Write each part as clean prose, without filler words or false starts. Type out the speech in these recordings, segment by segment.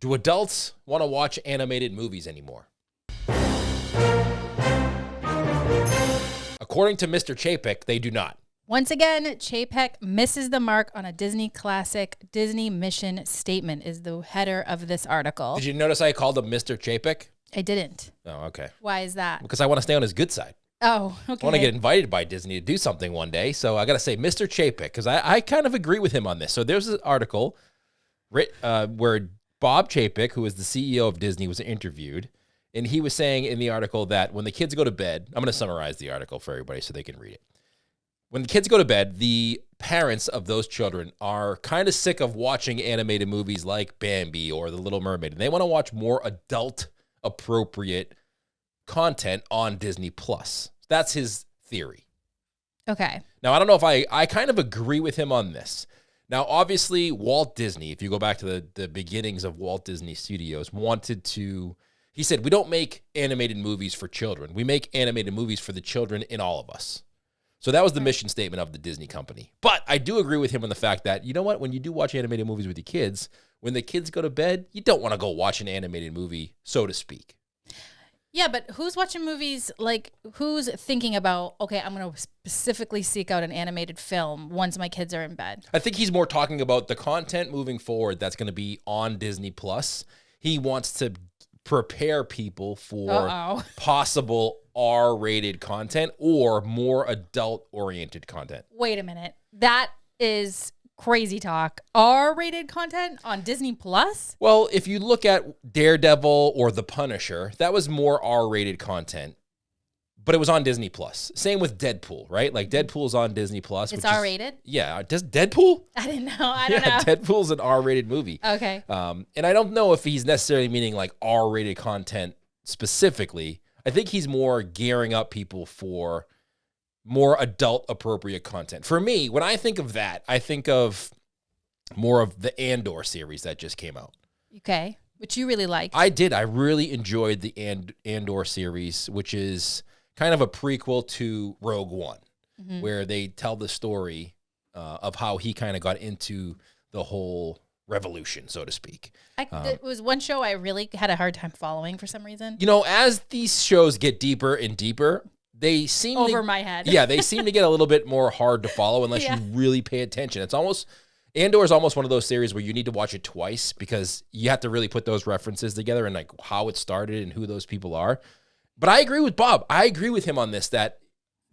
Do adults want to watch animated movies anymore? According to Mr. Chapek, they do not. Once again, Chapek misses the mark on a Disney classic. Disney mission statement is the header of this article. Did you notice I called him Mr. Chapek? I didn't. Oh, okay. Why is that? Because I want to stay on his good side. Oh, okay. I want to get invited by Disney to do something one day. So I got to say Mr. Chapek, because I kind of agree with him on this. So there's an article where Bob Chapek, who is the CEO of Disney, was interviewed. And he was saying in the article that when the kids go to bed, I'm going to summarize the article for everybody so they can read it. When the kids go to bed, the parents of those children are kind of sick of watching animated movies like Bambi or The Little Mermaid. And they want to watch more adult-appropriate content on Disney+. That's his theory. Okay. Now, I don't know if I kind of agree with him on this. Now, obviously, Walt Disney, if you go back to the beginnings of Walt Disney Studios, he said, we don't make animated movies for children. We make animated movies for the children in all of us. So that was the mission statement of the Disney company. But I do agree with him on the fact that, you know what, when you do watch animated movies with your kids, when the kids go to bed, you don't want to go watch an animated movie, so to speak. Yeah, but who's watching movies, like, who's thinking about, okay, I'm going to specifically seek out an animated film once my kids are in bed? I think he's more talking about the content moving forward that's going to be on Disney+. He wants to prepare people for possible R-rated content or more adult-oriented content. Wait a minute. That is crazy talk. R-rated content on Disney+? Well, if you look at Daredevil or The Punisher, that was more R-rated content, but it was on Disney+. Same with Deadpool, right? Like Deadpool's on Disney+. It's R-rated? Yeah. Does Deadpool? I didn't know. I don't know. Deadpool's an R-rated movie. Okay. And I don't know if he's necessarily meaning like R-rated content specifically. I think he's more gearing up people for more adult-appropriate content. For me, when I think of that, I think of more of the Andor series that just came out. Okay. Which you really liked. I did. I really enjoyed the Andor series, which is kind of a prequel to Rogue One, where they tell the story of how he kind of got into the whole revolution, so to speak. It was one show I really had a hard time following for some reason. You know, as these shows get deeper and deeper, they seem over my head. Yeah, they seem to get a little bit more hard to follow unless you really pay attention. Andor is almost one of those series where you need to watch it twice because you have to really put those references together and like how it started and who those people are. But I agree with Bob. I agree with him on this, that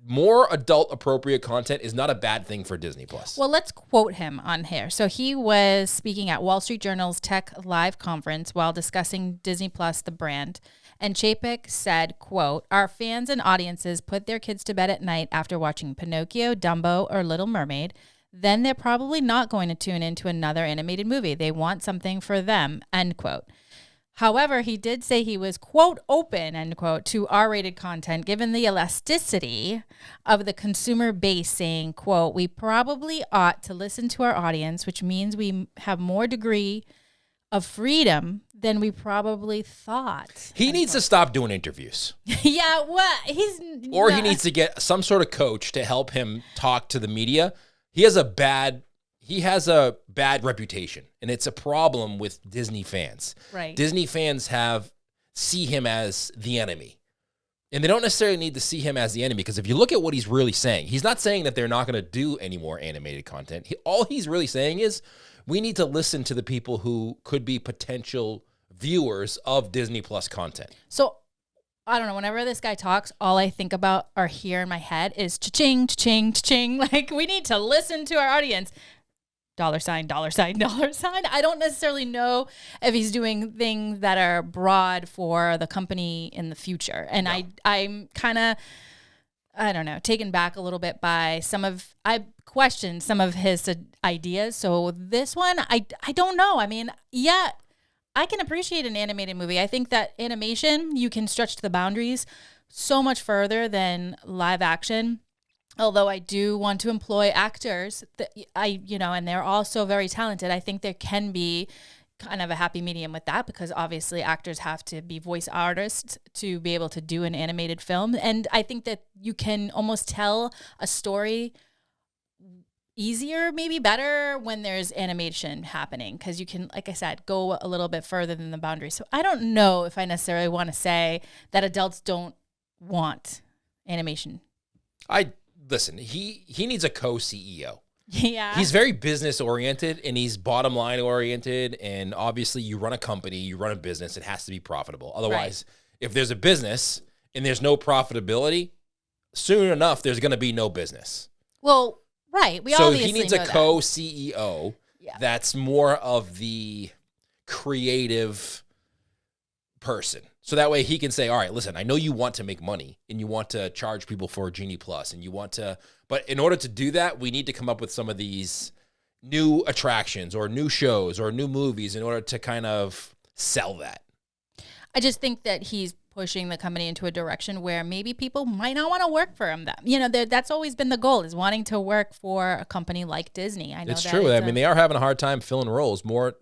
more adult-appropriate content is not a bad thing for Disney+. Well, let's quote him on here. So he was speaking at Wall Street Journal's Tech Live conference while discussing Disney+, the brand. And Chapek said, quote, "Our fans and audiences put their kids to bed at night after watching Pinocchio, Dumbo, or Little Mermaid. Then they're probably not going to tune into another animated movie. They want something for them," end quote. However, he did say he was, quote, "open," end quote, to R-rated content, given the elasticity of the consumer base, saying, quote, "We probably ought to listen to our audience, which means we have more degree of freedom than we probably thought." He needs to stop doing interviews. Yeah, what? He needs to get some sort of coach to help him talk to the media. He has a bad reputation, and it's a problem with Disney fans. Right. Disney fans see him as the enemy. And they don't necessarily need to see him as the enemy, because if you look at what he's really saying, he's not saying that they're not going to do any more animated content. All he's really saying is we need to listen to the people who could be potential viewers of Disney Plus content. So I don't know, whenever this guy talks, all I think about or hear in my head is cha-ching, cha-ching, cha-ching. Like, we need to listen to our audience. $, $, $. I don't necessarily know if he's doing things that are broad for the company in the future. And no. I'm kind of, I don't know, taken back a little bit by I questioned some of his ideas. So this one, I don't know. I mean, yeah, I can appreciate an animated movie. I think that animation, you can stretch the boundaries so much further than live action. Although I do want to employ actors and they're also very talented. I think there can be kind of a happy medium with that, because obviously actors have to be voice artists to be able to do an animated film. And I think that you can almost tell a story easier, maybe better when there's animation happening because you can, like I said, go a little bit further than the boundary. So I don't know if I necessarily want to say that adults don't want animation. Listen, he needs a co-CEO. Yeah. He's very business oriented and he's bottom line oriented. And obviously you run a company, you run a business, it has to be profitable. Otherwise, if there's a business and there's no profitability, soon enough, there's going to be no business. Well, right. So he needs a co-CEO that's more of the creative person. So that way he can say, all right, listen, I know you want to make money and you want to charge people for Genie Plus and you want to, but in order to do that, we need to come up with some of these new attractions or new shows or new movies in order to kind of sell that. I just think that he's pushing the company into a direction where maybe people might not want to work for him. That's always been the goal, is wanting to work for a company like Disney. I know it's true. I mean, they are having a hard time filling roles more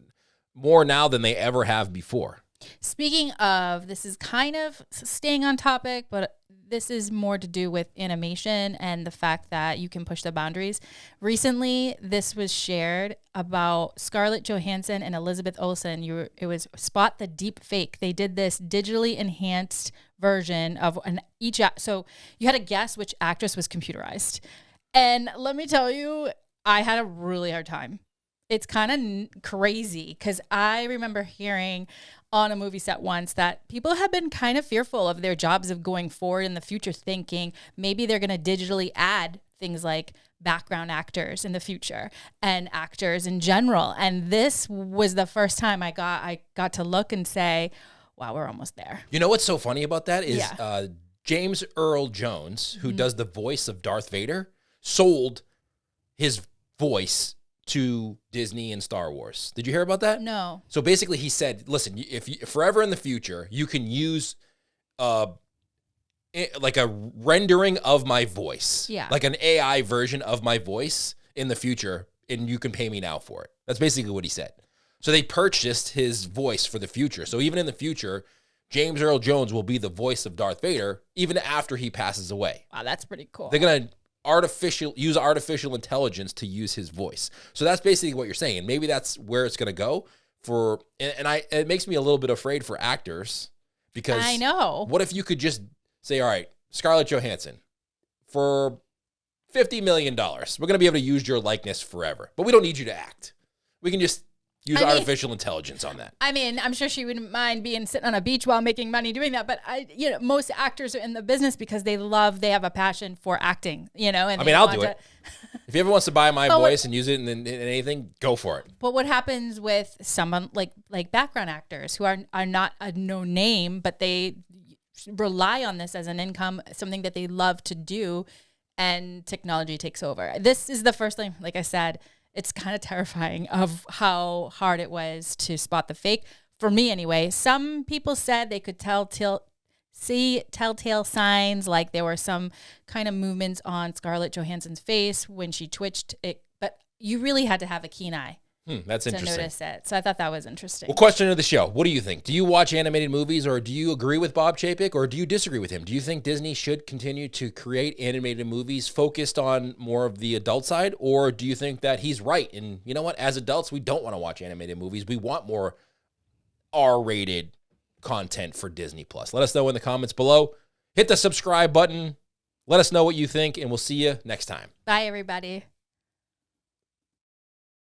now than they ever have before. Speaking of, this is kind of staying on topic, but this is more to do with animation and the fact that you can push the boundaries. Recently, this was shared about Scarlett Johansson and Elizabeth Olsen. It was Spot the Deep Fake. They did this digitally enhanced version of so you had to guess which actress was computerized. And let me tell you, I had a really hard time. It's kind of crazy because I remember hearing on a movie set once that people have been kind of fearful of their jobs of going forward in the future, thinking maybe they're going to digitally add things like background actors in the future and actors in general. And this was the first time I got to look and say, wow, we're almost there. You know what's so funny about that is James Earl Jones, who does the voice of Darth Vader, sold his voice to Disney and Star Wars. Did you hear about that? No. So basically he said, listen, if you, forever in the future, you can use like a rendering of my voice. Yeah. Like an AI version of my voice in the future, and you can pay me now for it. That's basically what he said. So they purchased his voice for the future. So even in the future, James Earl Jones will be the voice of Darth Vader even after he passes away. Wow, that's pretty cool. They're going to use artificial intelligence to use his voice. So that's basically what you're saying. Maybe that's where it's going to go it makes me a little bit afraid for actors because I know. What if you could just say, all right, Scarlett Johansson, for $50 million, we're going to be able to use your likeness forever, but we don't need you to act. We can just use artificial intelligence on that. I mean, I'm sure she wouldn't mind sitting on a beach while making money doing that. But most actors are in the business because they have a passion for acting, And I'll do it. If he ever wants to buy my voice and use it in anything, go for it. But what happens with someone like background actors who are not a no name, but they rely on this as an income, something that they love to do, and technology takes over. This is the first time, like I said, it's kind of terrifying of how hard it was to spot the fake. For me anyway, some people said they could see telltale signs, like there were some kind of movements on Scarlett Johansson's face when she twitched it, but you really had to have a keen eye That's to interesting. notice it. So I thought that was interesting. Well, question of the show. What do you think? Do you watch animated movies, or do you agree with Bob Chapek, or do you disagree with him? Do you think Disney should continue to create animated movies focused on more of the adult side, or do you think that he's right? And you know what? As adults, we don't want to watch animated movies. We want more R-rated content for Disney Plus. Let us know in the comments below. Hit the subscribe button. Let us know what you think, and we'll see you next time. Bye, everybody.